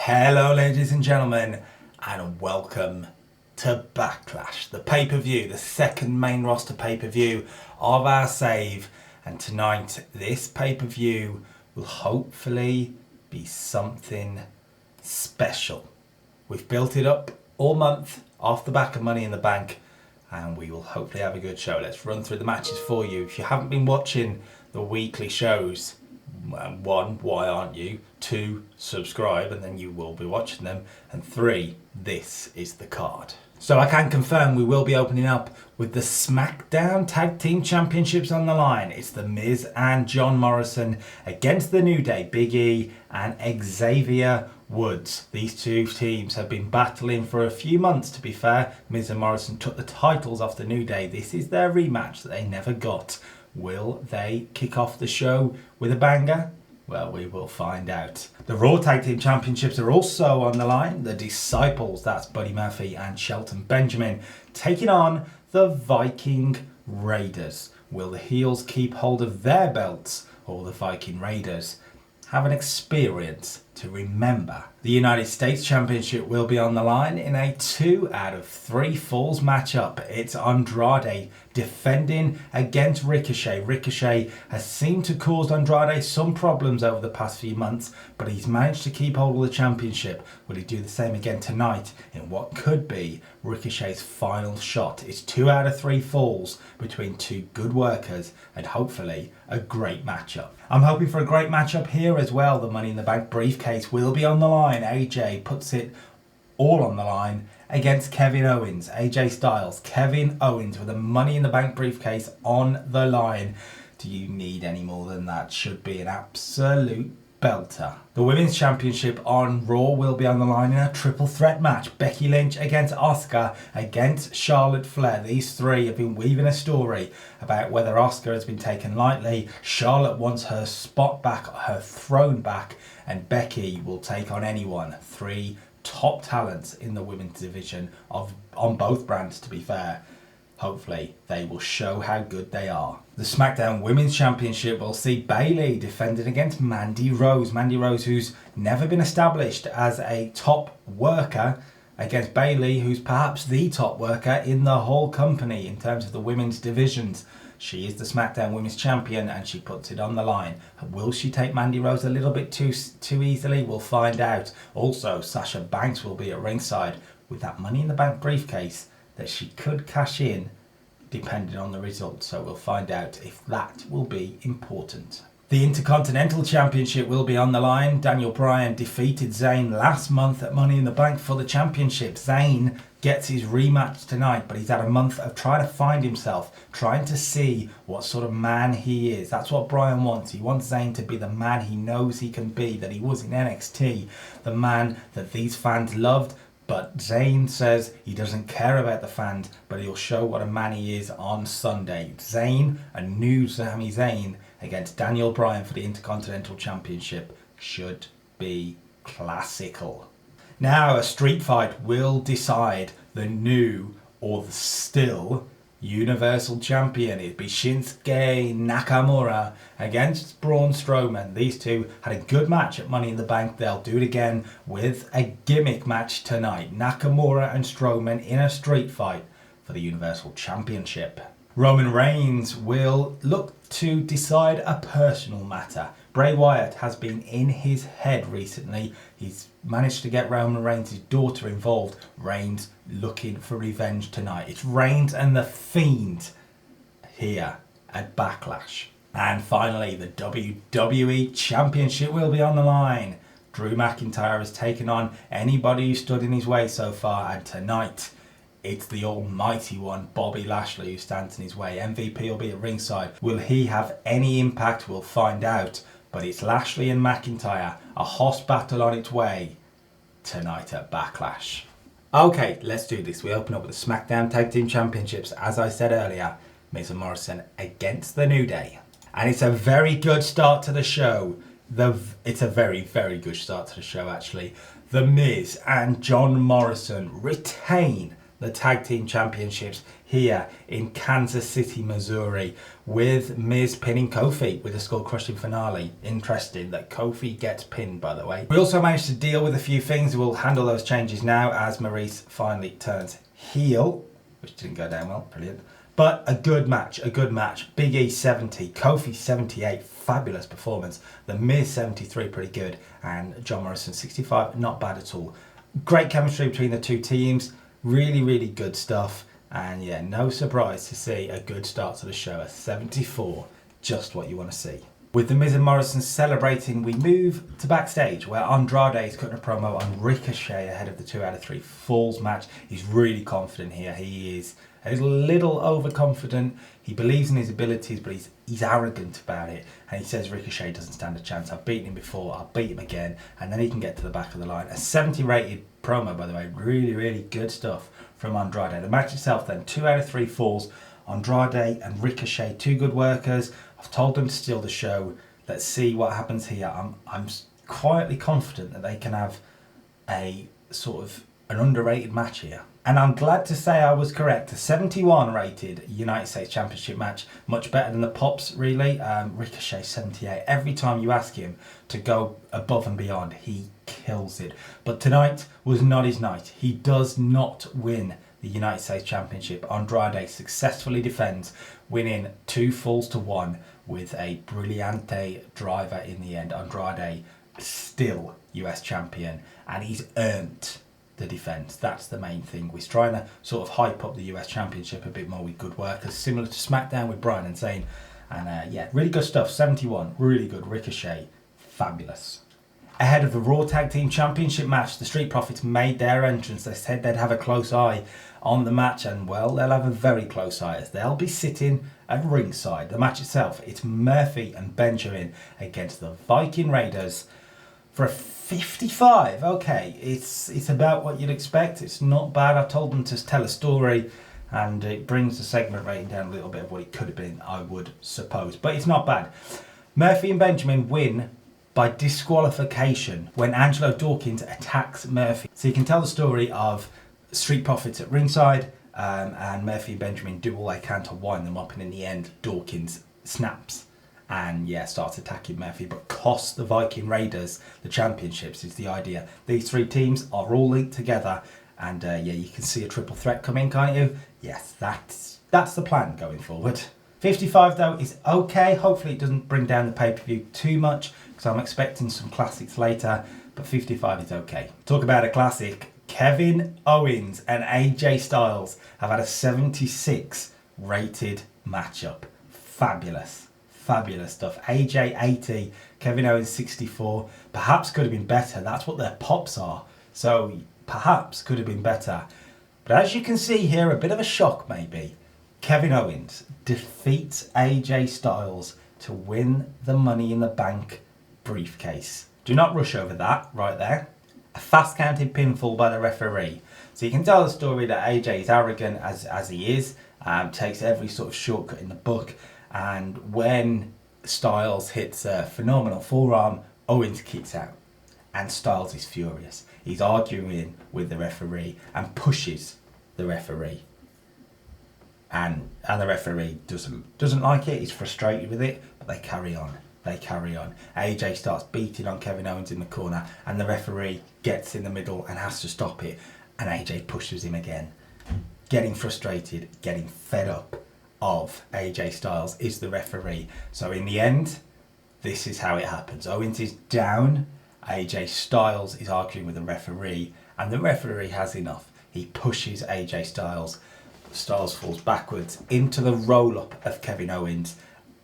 Hello ladies and gentlemen, and welcome to Backlash, the pay-per-view, the second main roster pay-per-view of our save. And tonight, this pay-per-view will hopefully be something special. We've built it up all month off the back of Money in the Bank, and we will hopefully have a good show. Let's run through the matches for you. If you haven't been watching the weekly shows, one, why aren't you? Two, subscribe and then you will be watching them. And three, this is the card. So I can confirm we will be opening up with the Smackdown Tag Team Championships on the line. It's The Miz and John Morrison against the New Day, Big E and Xavier Woods. These two teams have been battling for a few months, to be fair. Miz and Morrison took the titles off the New Day. This is their rematch that they never got. Will they kick off the show with a banger? Well, we will find out. The Raw Tag Team Championships are also on the line. The Disciples, that's Buddy Murphy and Shelton Benjamin, taking on the Viking Raiders. Will the heels keep hold of their belts, or the Viking Raiders have an experience to remember? The United States Championship will be on the line in a 2 out of 3 falls matchup. It's Andrade defending against Ricochet. Ricochet has seemed to cause Andrade some problems over the past few months, but he's managed to keep hold of the championship. Will he do the same again tonight in what could be Ricochet's final shot? It's 2 out of 3 falls between two good workers and hopefully a great matchup. I'm hoping for a great matchup here as well. The Money in the Bank briefcase will be on the line. AJ puts it all on the line against Kevin Owens. AJ Styles, Kevin Owens with a Money in the Bank briefcase on the line. Do you need any more than that? Should be an absolute belter. The Women's Championship on Raw will be on the line in a triple threat match. Becky Lynch against Asuka against Charlotte Flair. These three have been weaving a story about whether Asuka has been taken lightly. Charlotte wants her spot back, her throne back, and Becky will take on anyone. Three top talents in the women's division on both brands, to be fair. Hopefully they will show how good they are. The SmackDown Women's Championship will see Bayley defending against Mandy Rose. Mandy Rose, who's never been established as a top worker, against Bayley, who's perhaps the top worker in the whole company in terms of the women's divisions. She is the SmackDown Women's Champion and she puts it on the line. Will she take Mandy Rose a little bit too easily? We'll find out. Also, Sasha Banks will be at ringside with that Money in the Bank briefcase that she could cash in depending on the result. So we'll find out if that will be important. The Intercontinental Championship will be on the line. Daniel Bryan defeated Zayn last month at Money in the Bank for the championship. Zayn gets his rematch tonight, but he's had a month of trying to find himself, trying to see what sort of man he is. That's what Bryan wants. He wants Zayn to be the man he knows he can be, that he was in NXT, the man that these fans loved. But Zayn says he doesn't care about the fans, but he'll show what a man he is on Sunday. Zayn, a new Sami Zayn against Daniel Bryan for the Intercontinental Championship, should be classical. Now a street fight will decide the new or the still Universal Champion. It'd be Shinsuke Nakamura against Braun Strowman. These two had a good match at Money in the Bank. They'll do it again with a gimmick match tonight. Nakamura and Strowman in a street fight for the Universal Championship. Roman Reigns will look to decide a personal matter. Bray Wyatt has been in his head recently. He's managed to get Roman Reigns' daughter involved. Reigns looking for revenge tonight. It's Reigns and the Fiend here at Backlash. And finally, the WWE Championship will be on the line. Drew McIntyre has taken on anybody who stood in his way so far, and tonight it's the almighty one, Bobby Lashley, who stands in his way. MVP will be at ringside. Will he have any impact? We'll find out. But it's Lashley and McIntyre, a hoss battle on its way tonight at Backlash. Okay, let's do this. We open up with the SmackDown Tag Team Championships. As I said earlier, Miz and Morrison against the New Day. And it's a very good start to the show. It's a very, very good start to the show, actually. The Miz and John Morrison retain the Tag Team Championships here in Kansas City, Missouri, with Miz pinning Kofi with a skull-crushing finale. Interesting that Kofi gets pinned, by the way. We also managed to deal with a few things. We'll handle those changes now as Maurice finally turns heel, which didn't go down well. Brilliant. But a good match, a good match. Big E 70, Kofi 78, fabulous performance. The Miz 73, pretty good. And John Morrison 65, not bad at all. Great chemistry between the two teams. Really, really good stuff. And yeah, no surprise to see a good start to the show. A 74, just what you want to see. With the Miz and Morrison celebrating, we move to backstage where Andrade is cutting a promo on Ricochet ahead of the 2 out of 3 Falls match. He's really confident here. He is a little overconfident. He believes in his abilities, but he's arrogant about it. And he says Ricochet doesn't stand a chance. I've beaten him before, I'll beat him again. And then he can get to the back of the line. A 70 rated promo, by the way. Really, really good stuff from Andrade. The match itself then, 2 out of 3 Falls. Andrade and Ricochet, 2 good workers. I've told them to steal the show. Let's see what happens here. I'm quietly confident that they can have a sort of an underrated match here. And I'm glad to say I was correct. A 71 rated United States Championship match. Much better than the Pops, really. Ricochet 78. Every time you ask him to go above and beyond, he kills it. But tonight was not his night. He does not win the United States Championship. Andrade successfully defends, winning 2 Falls to 1 with a Brilliante driver in the end. Andrade still US champion, and he's earned the defence. That's the main thing. We're trying to sort of hype up the US Championship a bit more with good workers, similar to Smackdown with Bryan and Zayn. And yeah, really good stuff. 71, really good. Ricochet, fabulous. Ahead of the Raw Tag Team Championship match, the Street Profits made their entrance. They said they'd have a close eye on the match, and well, they'll have a very close eye as they'll be sitting at ringside. The match itself, it's Murphy and Benjamin against the Viking Raiders for a 55. Okay, it's about what you'd expect. It's not bad. I told them to tell a story, and it brings the segment rating down a little bit of what it could have been, I would suppose. But it's not bad. Murphy and Benjamin win by disqualification when Angelo Dawkins attacks Murphy. So you can tell the story of Street Profits at ringside, and Murphy and Benjamin do all they can to wind them up, and in the end Dawkins snaps and yeah, starts attacking Murphy, but costs the Viking Raiders the championships is the idea. These 3 teams are all linked together, and yeah, you can see a triple threat coming, can't you? Yes, that's the plan going forward. 55 though is okay. Hopefully it doesn't bring down the pay-per-view too much, because I'm expecting some classics later, but 55 is okay. Talk about a classic. Kevin Owens and AJ Styles have had a 76 rated matchup. Fabulous. Fabulous stuff. AJ 80, Kevin Owens 64. Perhaps could have been better. That's what their pops are. So perhaps could have been better. But as you can see here, a bit of a shock maybe. Kevin Owens defeats AJ Styles to win the Money in the Bank briefcase. Do not rush over that right there. A fast counted pinfall by the referee. So you can tell the story that AJ is arrogant as he is, takes every sort of shortcut in the book, and when Styles hits a phenomenal forearm, Owens kicks out, and Styles is furious. He's arguing with the referee and pushes the referee, and the referee doesn't like it. He's frustrated with it, but they carry on. They carry on. AJ starts beating on Kevin Owens in the corner, and the referee gets in the middle and has to stop it, and AJ pushes him again. Getting frustrated, getting fed up of AJ Styles is the referee. So in the end, this is how it happens. Owens is down, AJ Styles is arguing with the referee, and the referee has enough. He pushes AJ Styles. Styles falls backwards into the roll-up of Kevin Owens,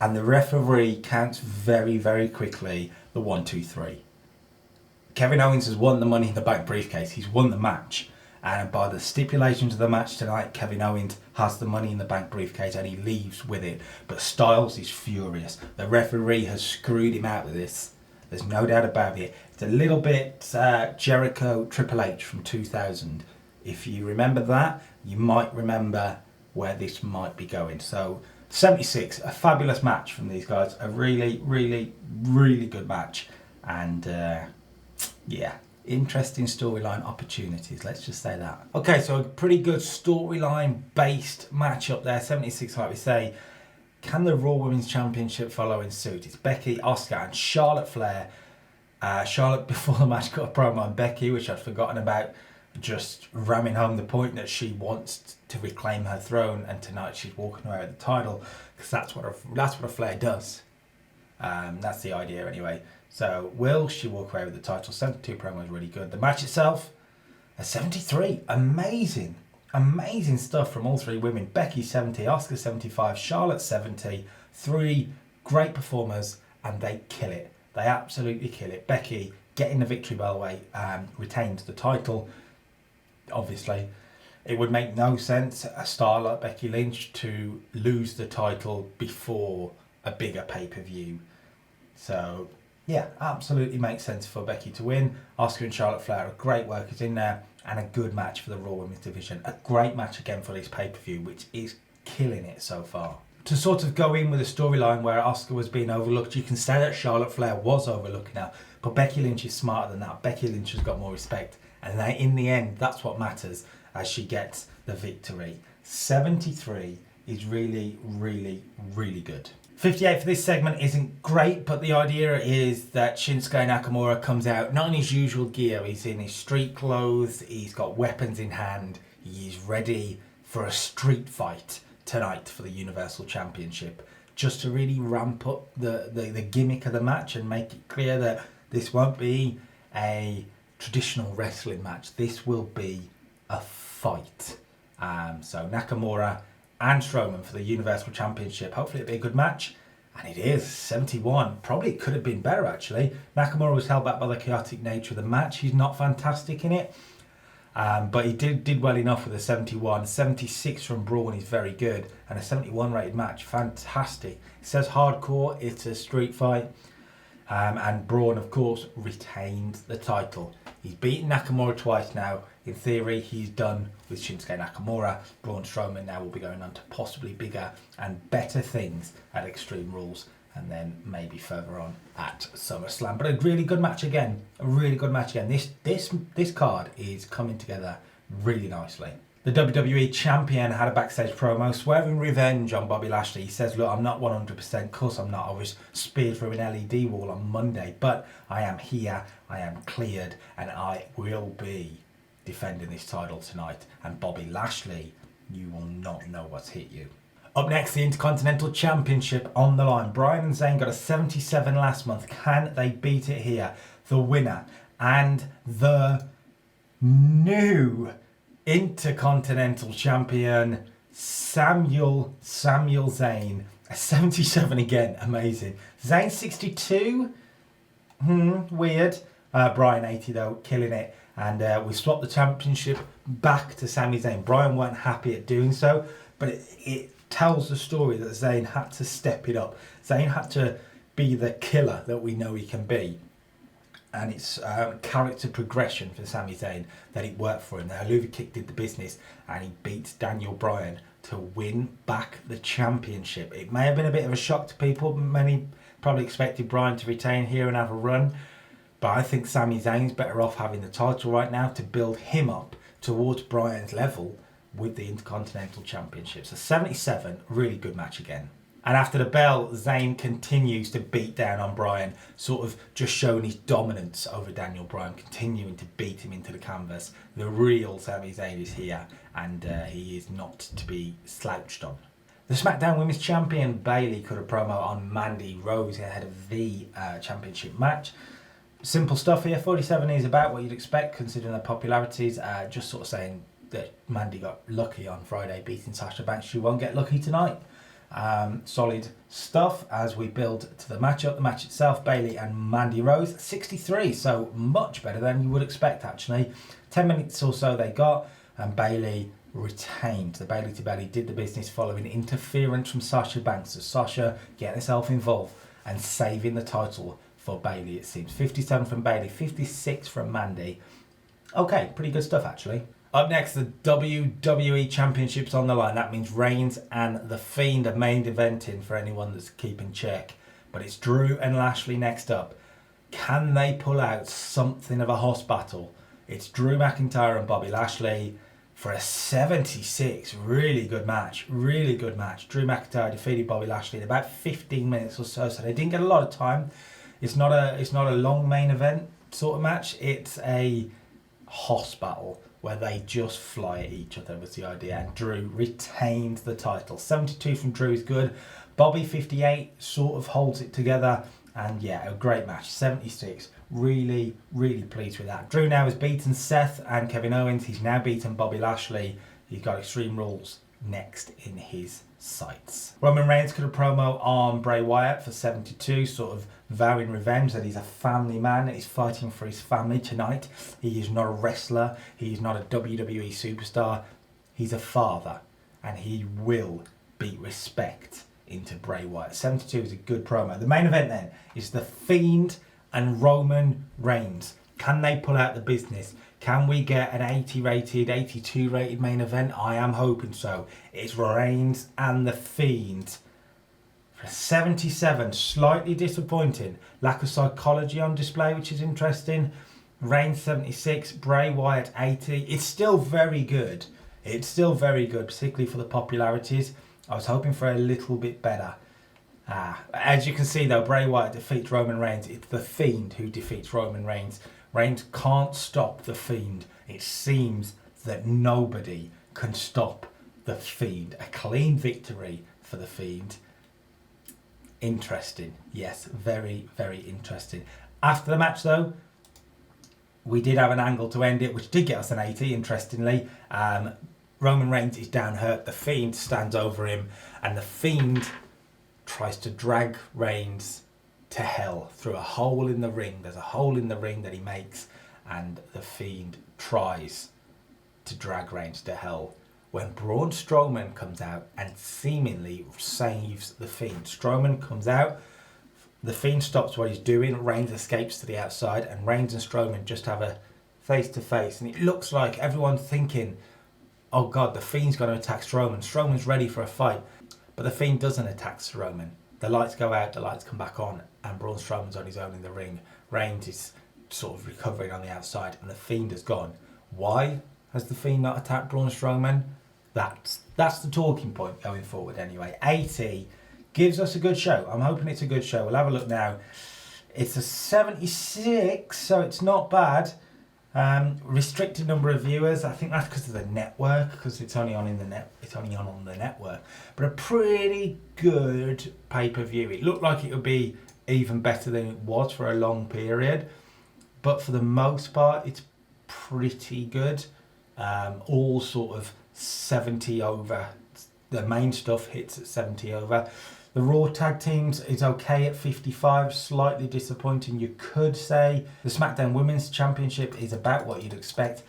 and the referee counts very, very quickly the 1, 2, 3. Kevin Owens has won the Money in the Bank briefcase. He's won the match. And by the stipulations of the match tonight, Kevin Owens has the Money in the Bank briefcase and he leaves with it. But Styles is furious. The referee has screwed him out with this. There's no doubt about it. It's a little bit Jericho Triple H from 2000. If you remember that, you might remember where this might be going. So 76, a fabulous match from these guys. A really, really, really good match. And yeah, interesting storyline opportunities, let's just say that. Okay, so a pretty good storyline based match up there, 76 like we say. Can the Raw Women's Championship follow in suit? It's Becky, Asuka and Charlotte Flair. Charlotte before the match got a promo on Becky, which I'd forgotten about, just ramming home the point that she wants to reclaim her throne, and tonight she's walking away with the title because that's what a Flair does. That's the idea anyway. So will she walk away with the title? 72 promo is really good. The match itself, a 73. Amazing stuff from all three women. Becky 70, Asuka 75, Charlotte 70. Three great performers, and they kill it. They absolutely kill it. Becky getting the victory, by the way, retains the title. Obviously, it would make no sense a star like Becky Lynch to lose the title before a bigger pay-per-view. So, yeah, absolutely makes sense for Becky to win. Asuka and Charlotte Flair are great workers in there, and a good match for the Raw Women's division. A great match again for this pay-per-view, which is killing it so far. To sort of go in with a storyline where Asuka was being overlooked, you can say that Charlotte Flair was overlooked now, but Becky Lynch is smarter than that. Becky Lynch has got more respect, and in the end, that's what matters as she gets the victory. 73 is really, really, really good. 58 for this segment isn't great, but the idea is that Shinsuke Nakamura comes out not in his usual gear. He's in his street clothes, he's got weapons in hand, he's ready for a street fight tonight for the Universal Championship, just to really ramp up the gimmick of the match and make it clear that this won't be a traditional wrestling match. This will be a fight. So Nakamura and Strowman for the Universal Championship. Hopefully it'll be a good match, and it is. 71. Probably could have been better actually. Nakamura was held back by the chaotic nature of the match. He's not fantastic in it, but he did well enough with a 71. 76 from Braun is very good, and a 71 rated match, fantastic. It says hardcore, it's a street fight, and Braun of course retained the title. He's beaten Nakamura twice now. In theory, he's done with Shinsuke Nakamura. Braun Strowman now will be going on to possibly bigger and better things at Extreme Rules, and then maybe further on at SummerSlam. But a really good match again. A really good match again. This card is coming together really nicely. The WWE Champion had a backstage promo swearing revenge on Bobby Lashley. He says, look, I'm not 100%. Of course I'm not. I was speared through an LED wall on Monday, but I am here. I am cleared, and I will be defending this title tonight. And Bobby Lashley, you will not know what's hit you. Up next, the Intercontinental Championship on the line. Bryan and Zayn got a 77 last month. Can they beat it here? The winner and the new Intercontinental Champion, Samuel Zayn. A 77 again, amazing. Zayn 62, weird. Bryan 80 though, killing it. And we swapped the championship back to Sami Zayn. Bryan weren't happy at doing so, but it tells the story that Zayn had to step it up. Zayn had to be the killer that we know he can be. And it's character progression for Sami Zayn that it worked for him. The Helluva Kick did the business, and he beat Daniel Bryan to win back the championship. It may have been a bit of a shock to people. Many probably expected Bryan to retain here and have a run. But I think Sami Zayn's better off having the title right now to build him up towards Bryan's level with the Intercontinental Championship. So 77, really good match again. And after the bell, Zayn continues to beat down on Bryan, sort of just showing his dominance over Daniel Bryan, continuing to beat him into the canvas. The real Sami Zayn is here, and he is not to be slouched on. The Smackdown Women's Champion, Bayley, cut a promo on Mandy Rose ahead of the championship match. Simple stuff here. 47 is about what you'd expect considering their popularities. Just sort of saying that Mandy got lucky on Friday beating Sasha Banks. She won't get lucky tonight. Solid stuff as we build to the matchup. The match itself, Bayley and Mandy Rose, 63, so much better than you would expect actually. 10 minutes or so they got, and Bayley retained. The Bayley to Bayley did the business following interference from Sasha Banks. So Sasha getting herself involved and saving the title for Bayley, it seems. 57 from Bayley, 56 from Mandy. Okay, pretty good stuff actually. Up next, the WWE Championship's on the line. That means Reigns and The Fiend are main eventing for anyone that's keeping check. But it's Drew and Lashley next up. Can they pull out something of a hoss battle? It's Drew McIntyre and Bobby Lashley for a 76. Really good match. Really good match. Drew McIntyre defeated Bobby Lashley in about 15 minutes or so, so they didn't get a lot of time. It's not a long main event sort of match. It's a hoss battle where they just fly at each other was the idea, and Drew retained the title. 72 from Drew is good. Bobby 58 sort of holds it together, and yeah, a great match. 76, really pleased with that. Drew now has beaten Seth and Kevin Owens. He's now beaten Bobby Lashley. He's got Extreme Rules next in his sights. Roman Reigns cut a promo on Bray Wyatt for 72, sort of vowing revenge, that he's a family man, that he's fighting for his family tonight. He is not a wrestler, he is not a WWE superstar, he's a father, and he will beat respect into Bray Wyatt. 72 is a good promo. The main event then is The Fiend and Roman Reigns. Can they pull out the business? Can we get an 80 rated, 82 rated main event? I am hoping so. It's Reigns and The Fiend. 77, slightly disappointing. Lack of psychology on display, which is interesting. Reigns 76, Bray Wyatt 80. It's still very good. It's still very good, particularly for the popularities. I was hoping for a little bit better. As you can see though, Bray Wyatt defeats Roman Reigns. It's The Fiend who defeats Roman Reigns. Reigns can't stop The Fiend. It seems that nobody can stop The Fiend. A clean victory for The Fiend. Interesting. Yes, very interesting. After the match though, we did have an angle to end it, which did get us an 80, interestingly. Roman Reigns is down hurt. The Fiend stands over him, and The Fiend tries to drag Reigns to hell through a hole in the ring. There's a hole in the ring that he makes, and The Fiend tries to drag Reigns to hell. When Braun Strowman comes out and seemingly saves The Fiend. Strowman comes out, The Fiend stops what he's doing, Reigns escapes to the outside, and Reigns and Strowman just have a face-to-face. And it looks like everyone's thinking, oh God, The Fiend's going to attack Strowman. Strowman's ready for a fight. But The Fiend doesn't attack Strowman. The lights go out, the lights come back on, and Braun Strowman's on his own in the ring. Reigns is sort of recovering on the outside, and The Fiend has gone. Why has The Fiend not attacked Braun Strowman? That's the talking point going forward anyway. 80 gives us a good show. I'm hoping it's a good show. We'll have a look now. It's a 76, so it's not bad. Restricted number of viewers. I think that's because of the network, because it's only on on the network. But a pretty good pay-per-view. It looked like it would be even better than it was for a long period, but for the most part, it's pretty good. All sort of 70 over. The main stuff hits at 70 over. The Raw tag teams is okay at 55, slightly disappointing you could say. The Smackdown Women's Championship is about what you'd expect.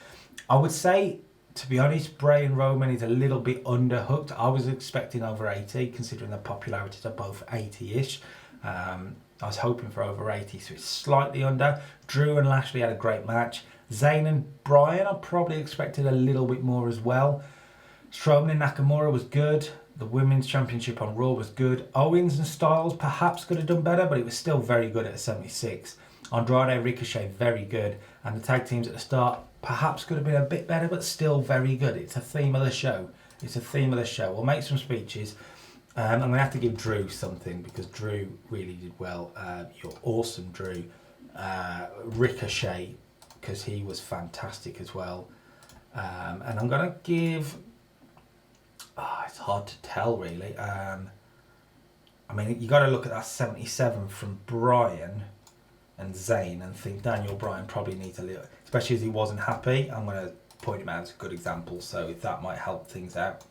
I would say, to be honest, Bray and Roman is a little bit underhooked. I was expecting over 80, considering the popularities are both 80-ish. I was hoping for over 80, so it's slightly under. Drew and Lashley had a great match. Zayn and Bryan, I probably expected a little bit more as well. Strowman and Nakamura was good. The Women's Championship on Raw was good. Owens and Styles perhaps could have done better, but it was still very good at a 76. Andrade, Ricochet, very good. And the tag teams at the start perhaps could have been a bit better, but still very good. It's a theme of the show. It's a theme of the show. We'll make some speeches. I'm going to have to give Drew something, because Drew really did well. You're awesome, Drew. Ricochet, because he was fantastic as well. And I'm going to give... it's hard to tell, really. I mean, you got to look at that 77 from Bryan and Zayn and think Daniel Bryan probably needs a little, especially as he wasn't happy. I'm going to point him out as a good example, so if that might help things out.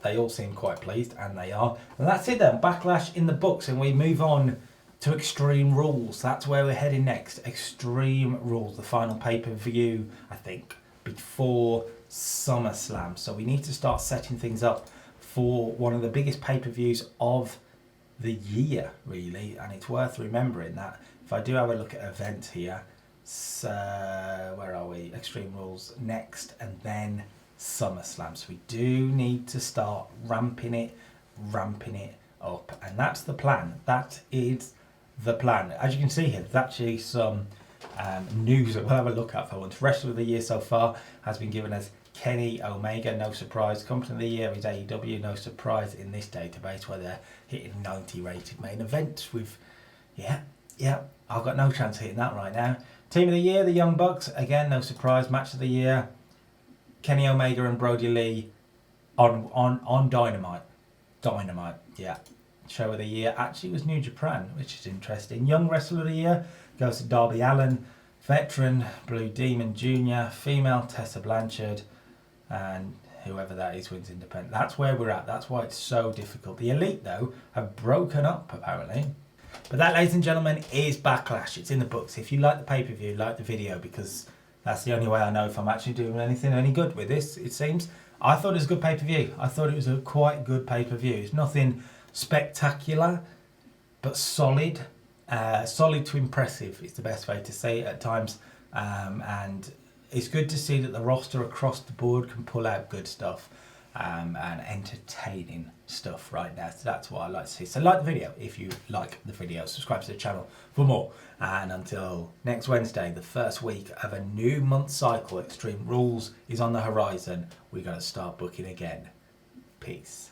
They all seem quite pleased, and they are. And that's it then. Backlash in the books, and we move on to Extreme Rules. That's where we're heading next. Extreme Rules, the final pay-per-view, I think, before SummerSlam. So we need to start setting things up for one of the biggest pay-per-views of the year, really, and it's worth remembering that. If I do have a look at events here, so where are we? Extreme Rules next, and then SummerSlam. So we do need to start ramping it up, and that's the plan. That is the plan. As you can see here, there's actually some news that we'll have a look at for once. Wrestler of the Year so far has been given as Kenny Omega, no surprise. Company of the Year is AEW, no surprise in this database where they're hitting 90 rated main events with, yeah, I've got no chance of hitting that right now. Team of the Year, the Young Bucks, again, no surprise. Match of the Year, Kenny Omega and Brody Lee on Dynamite. Dynamite, yeah. Show of the Year actually was New Japan, which is interesting. Young Wrestler of the Year goes to Darby Allin. Veteran, Blue Demon Jr. Female, Tessa Blanchard. And whoever that is wins independent. That's where we're at. That's why it's so difficult. The Elite, though, have broken up, apparently. But that, ladies and gentlemen, is Backlash. It's in the books. If you like the pay-per-view, like the video, because that's the only way I know if I'm actually doing anything any good with this, it seems. I thought it was a good pay-per-view. I thought it was a quite good pay-per-view. It's nothing spectacular, but solid. Solid to impressive is the best way to say it at times. And it's good to see that the roster across the board can pull out good stuff and entertaining stuff right now. So that's what I like to see. So like the video if you like the video. Subscribe to the channel for more. And until next Wednesday, the first week of a new month cycle, Extreme Rules is on the horizon. We're going to start booking again. Peace.